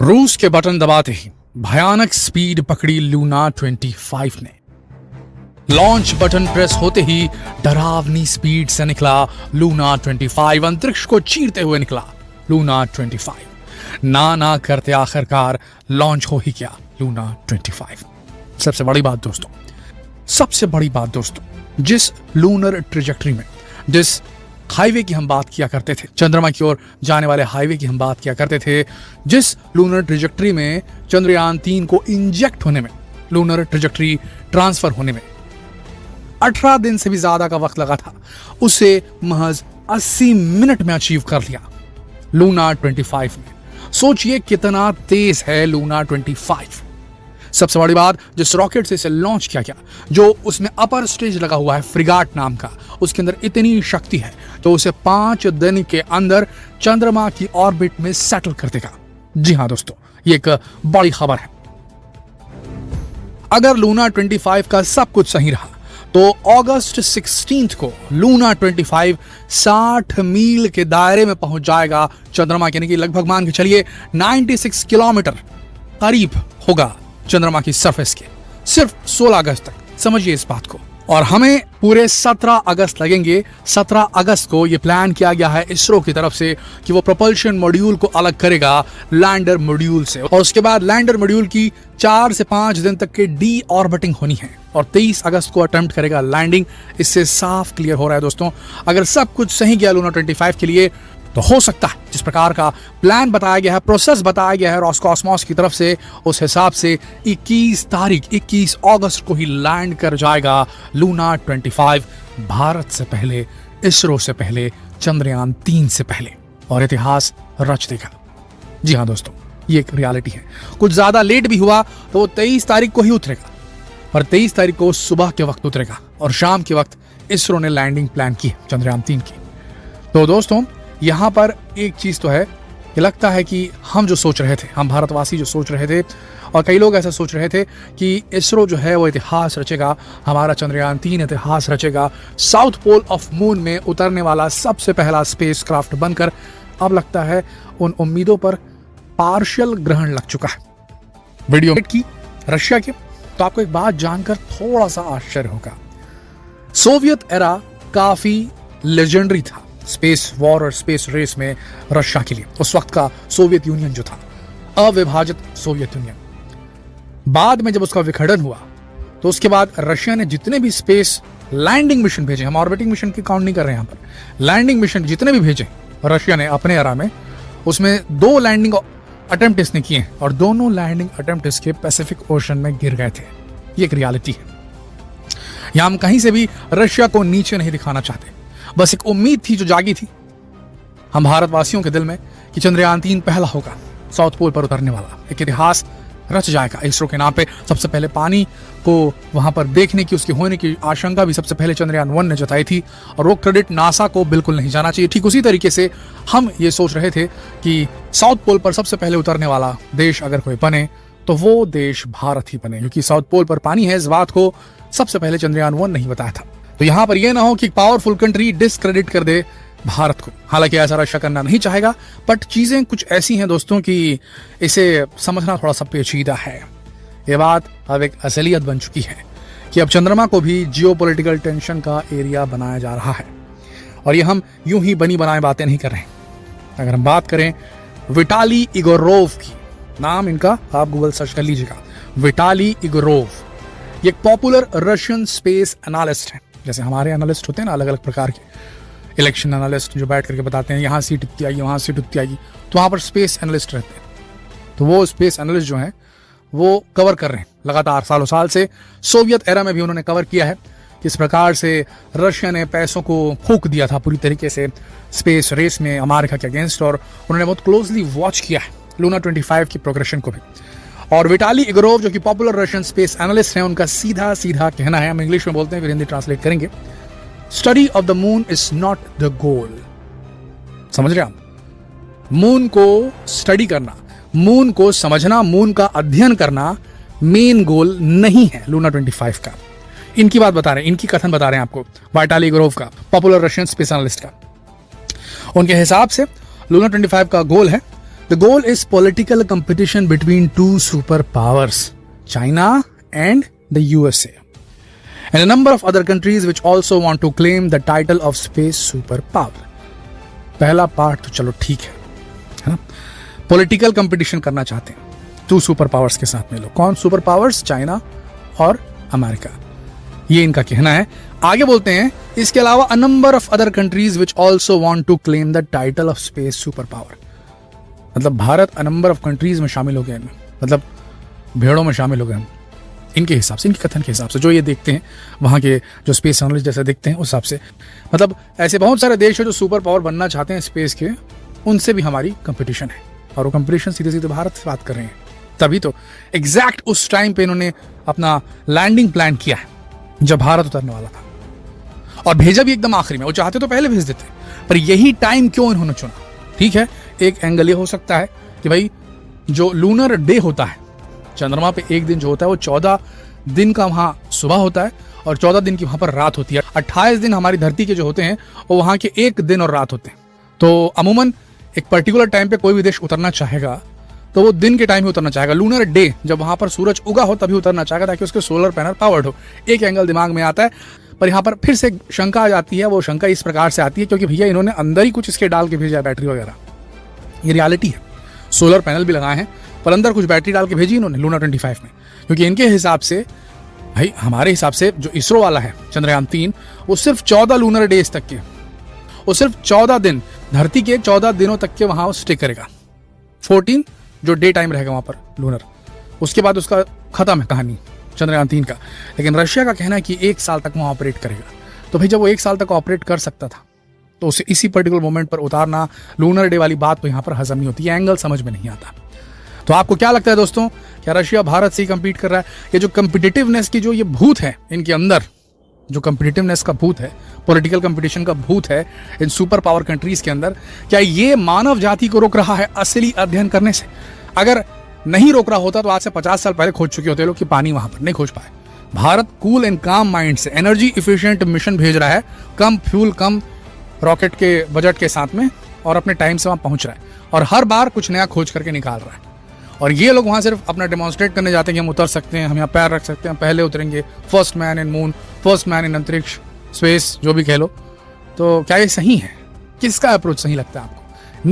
रूस के बटन दबाते ही भयानक स्पीड पकड़ी लूना 25 ने। लॉन्च बटन प्रेस होते ही डरावनी स्पीड से निकला लूना 25। अंतरिक्ष को चीरते हुए निकला लूना 25। ना करते आखिरकार लॉन्च हो ही गया लूना 25। सबसे बड़ी बात दोस्तों, जिस लूनर ट्रेजेक्टरी में, जिस हाईवे की हम बात किया करते थे, चंद्रमा की ओर जाने वाले हाईवे की हम बात किया करते थे, जिस लूनर ट्रेजेक्टरी में चंद्रयान 3 को इंजेक्ट होने में, लूनर ट्रेजेक्टरी ट्रांसफर होने में 18 दिन से भी ज्यादा का वक्त लगा था, उसे महज 80 मिनट में अचीव कर लिया लूना 25 ने। सोचिए कितना तेज है लूना 25। सबसे बड़ी बात, जिस रॉकेट से इसे लॉन्च किया गया, जो उसमें अपर स्टेज लगा हुआ है फ्रिगाट नाम का, उसके अंदर इतनी शक्ति है तो उसे 5 दिन के अंदर चंद्रमा की ऑर्बिट में सेटल कर देगा। जी हां दोस्तों, ये एक बड़ी खबर है। अगर लूना 25 का सब कुछ सही रहा तो अगस्त 16 को लूना 25 60 मील के दायरे में पहुंच जाएगा चंद्रमा के, यानी कि लगभग मान के चलिए 96 किलोमीटर करीब होगा चंद्रमा की सरफेस के, सिर्फ 16 अगस्त तक। समझिए इस बात को। और हमें पूरे 17 अगस्त लगेंगे। 17 अगस्त को यह प्लान किया गया है इसरो की तरफ से कि वो प्रोपल्शन मॉड्यूल को अलग करेगा लैंडर मॉड्यूल से, और उसके बाद लैंडर मॉड्यूल की 4 से 5 दिन तक के डी ऑर्बिटिंग होनी है और 23 अगस्त को अटेम्प्ट करेगा लैंडिंग। इससे साफ क्लियर हो रहा है दोस्तों, अगर सब कुछ सही गया लूना 25 के लिए तो हो सकता है जिस प्रकार का प्लान बताया गया है, प्रोसेस बताया गया है रॉसकॉस्मोस की तरफ से, उस हिसाब से 21 अगस्त को ही लैंड कर जाएगा लूना 25, भारत से पहले, इसरो से पहले, चंद्रयान 3 से पहले, और इतिहास रच देगा। जी हाँ दोस्तों, ये एक रियलिटी है। कुछ ज्यादा लेट भी हुआ तो वो 23 तारीख को ही उतरेगा, और 23 तारीख को सुबह के वक्त उतरेगा और शाम के वक्त इसरो ने लैंडिंग प्लान की चंद्रयान 3 की। तो दोस्तों, यहां पर एक चीज तो है कि लगता है कि हम जो सोच रहे थे, हम भारतवासी जो सोच रहे थे, और कई लोग ऐसा सोच रहे थे कि इसरो जो है वो इतिहास रचेगा, हमारा चंद्रयान 3 इतिहास रचेगा, साउथ पोल ऑफ मून में उतरने वाला सबसे पहला स्पेसक्राफ्ट बनकर। अब लगता है उन उम्मीदों पर पार्शियल ग्रहण लग चुका है। वीडियो की रशिया के, तो आपको एक बात जानकर थोड़ा सा आश्चर्य होगा। सोवियत एरा काफी लेजेंडरी था स्पेस वॉर और स्पेस रेस में रशिया के लिए। उस वक्त का सोवियत यूनियन जो था, अविभाजित सोवियत यूनियन, बाद में जब उसका विखंडन हुआ तो उसके बाद रशिया ने जितने भी स्पेस लैंडिंग मिशन भेजे, हम ऑर्बिटिंग मिशन की काउंट नहीं कर रहे हैं यहां पर, लैंडिंग मिशन जितने भी भेजे रशिया ने अपने एरा में, उसमें 2 लैंडिंग अटेम्प्ट इसने किए और दोनों लैंडिंग अटेम्प्ट इसके पैसिफिक ओशन में गिर गए थे। ये एक रियलिटी है। यहां हम कहीं से भी रशिया को नीचे नहीं दिखाना चाहते, बस एक उम्मीद थी जो जागी थी हम भारतवासियों के दिल में कि चंद्रयान 3 पहला होगा साउथ पोल पर उतरने वाला, एक इतिहास रच जाएगा इसरो के नाम पे। सबसे पहले पानी को वहां पर देखने की, उसके होने की आशंका भी सबसे पहले चंद्रयान 1 ने जताई थी, और वो क्रेडिट नासा को बिल्कुल नहीं जाना चाहिए। ठीक उसी तरीके से हम ये सोच रहे थे कि साउथ पोल पर सबसे पहले उतरने वाला देश अगर कोई बने तो वो देश भारत ही बने, क्योंकि साउथ पोल पर पानी है। इस बात को सबसे पहले चंद्रयान 1 नहीं बताया था। तो यहां पर यह ना हो कि पावरफुल कंट्री डिस्क्रेडिट कर दे भारत को। हालांकि ऐसा रशिया करना नहीं चाहेगा, बट चीजें कुछ ऐसी हैं दोस्तों कि इसे समझना थोड़ा सा पेचीदा है। ये बात अब एक असलियत बन चुकी है कि अब चंद्रमा को भी जियोपॉलिटिकल टेंशन का एरिया बनाया जा रहा है, और ये हम यूं ही बनी बनाए बातें नहीं कर रहे हैं। अगर हम बात करें विटाली इगोरोव की, नाम इनका आप गूगल सर्च कर लीजिएगा, विटाली इगोरोव, ये एक पॉपुलर रशियन स्पेस एनालिस्ट है। जैसे हमारे एनालिस्ट होते हैं ना, अलग अलग प्रकार के इलेक्शन एनालिस्ट जो बैठ करके बताते हैं यहाँ सीट इतनी आएगी, वहाँ सीट इतनी आएगी, तो वहाँ पर स्पेस एनालिस्ट रहते हैं। तो वो स्पेस एनालिस्ट जो हैं वो कवर कर रहे हैं लगातार सालों साल से। सोवियत एरा में भी उन्होंने कवर किया है किस प्रकार से रशिया ने पैसों को फूंक दिया था पूरी तरीके से स्पेस रेस में अमेरिका के अगेंस्ट, और उन्होंने बहुत क्लोजली वॉच किया है लूना 25 की प्रोग्रेशन को भी। और विटाली इगोरोव जो कि पॉपुलर रशियन स्पेस एनालिस्ट हैं, उनका सीधा कहना है, हम इंग्लिश में बोलते हैं फिर हिंदी ट्रांसलेट करेंगे, study of the moon is not the goal. समझ रहे आप? मून को स्टडी करना, मून को समझना, मून का अध्ययन करना मेन गोल नहीं है लूना 25 का। इनकी बात बता रहे हैं, इनकी कथन बता रहे हैं आपको, विटाली इगोरोव का, पॉपुलर रशियन स्पेस एनालिस्ट का। उनके हिसाब से लूना 25 का गोल है the goal is political competition between two super powers, China and the USA, and a number of other countries which also want to claim the title of space superpower. पहला part तो चलो ठीक है ना, political competition करना चाहते हैं to super powers के साथ में। लोग कौन सुपर पावर्स? चाइना और अमेरिका, ये इनका कहना है। आगे बोलते हैं इसके अलावा a number of other countries which also want to claim the title of space super power, मतलब Bharat a number of countries में शामिल हो गए, मतलब भेड़ों में शामिल हो गए हम, इनके हिसाब से, इनके कथन के हिसाब से, जो ये देखते हैं वहाँ के जो स्पेस एनालिस्ट जैसे देखते हैं उस हिसाब से। मतलब ऐसे बहुत सारे देश हैं जो सुपर पावर बनना चाहते हैं स्पेस के, उनसे भी हमारी कंपटीशन है, और वो कंपटीशन सीधे सीधे भारत से बात कर रहे हैं। तभी तो एग्जैक्ट उस टाइम पे इन्होंने अपना लैंडिंग प्लान किया है जब भारत उतरने वाला था, और भेजा भी एकदम आखिरी में। वो चाहते तो पहले भेज देते, पर यही टाइम क्यों इन्होंने चुना? ठीक है, एक एंगल ये हो सकता है कि भाई जो लूनर डे होता है, चंद्रमा पे एक दिन जो होता है वो 14 दिन का वहाँ सुबह होता है और 14 दिन की वहाँ पर रात होती है। 28 दिन हमारी धरती के जो होते हैं वो वहाँ के एक दिन और रात होते हैं। तो अमूमन एक पर्टिकुलर टाइम पे कोई भी देश उतरना चाहेगा तो वो दिन के टाइम ही उतरना चाहेगा, लूनर डे जब वहाँ पर सूरज उगा हो तभी उतरना चाहेगा, ताकि उसके सोलर पैनल पावर्ड हो। एक एंगल दिमाग में आता है, पर यहाँ पर फिर से शंका आ जाती है। वो शंका इस प्रकार से आती है क्योंकि भैया इन्होंने अंदर ही कुछ इसके डाल के भेजा है, बैटरी वगैरह, ये रियलिटी है। सोलर पैनल भी लगाए हैं पर अंदर कुछ बैटरी डाल के भेजी इन्होंने लूना 25 में, क्योंकि इनके हिसाब से, भाई हमारे हिसाब से जो इसरो वाला है चंद्रयान 3, वो सिर्फ 14 लूनर डेज तक के, वो सिर्फ 14 दिन, धरती के 14 दिनों तक के वहां स्टे करेगा। 14 जो डे टाइम रहेगा वहां पर लूनर, उसके बाद उसका खत्म है कहानी चंद्रयान 3 का। लेकिन रशिया का कहना है कि 1 साल तक वहां ऑपरेट करेगा। तो भाई जब वो 1 साल तक ऑपरेट कर सकता था तो उसे इसी पर्टिकुलर मोमेंट पर उतारना, लूनर डे वाली बात तो यहाँ पर हजम नहीं होती, ये एंगल समझ में नहीं आता। तो आपको क्या लगता है दोस्तों, क्या रशिया भारत से ही कंपीट कर रहा है? ये जो कंपिटिटिवनेस की जो ये भूत है इनके अंदर, जो कंपिटिटिवनेस का भूत है, पॉलिटिकल कंपटीशन का भूत है इन सुपर पावर कंट्रीज के अंदर, क्या ये मानव जाति को रोक रहा है असली अध्ययन करने से? अगर नहीं रोक रहा होता तो आज से 50 साल पहले खोज चुके होते लोग कि पानी वहां पर नहीं खोज पाए। भारत कूल एंड काम माइंड से एनर्जी इफिशिएंट मिशन भेज रहा है, कम फ्यूल कम रॉकेट के बजट के साथ में, और अपने टाइम से वहां पहुंच रहा है, और हर बार कुछ नया खोज करके निकाल रहा है। और ये लोग वहां सिर्फ अपना डेमोन्स्ट्रेट करने जाते हैं कि हम उतर सकते हैं, हम यहाँ पैर रख सकते हैं, पहले उतरेंगे, first man in moon, first man in अंतरिक्ष, स्पेस, जो भी कह लो। तो क्या ये सही है? किसका अप्रोच सही लगता है आपको?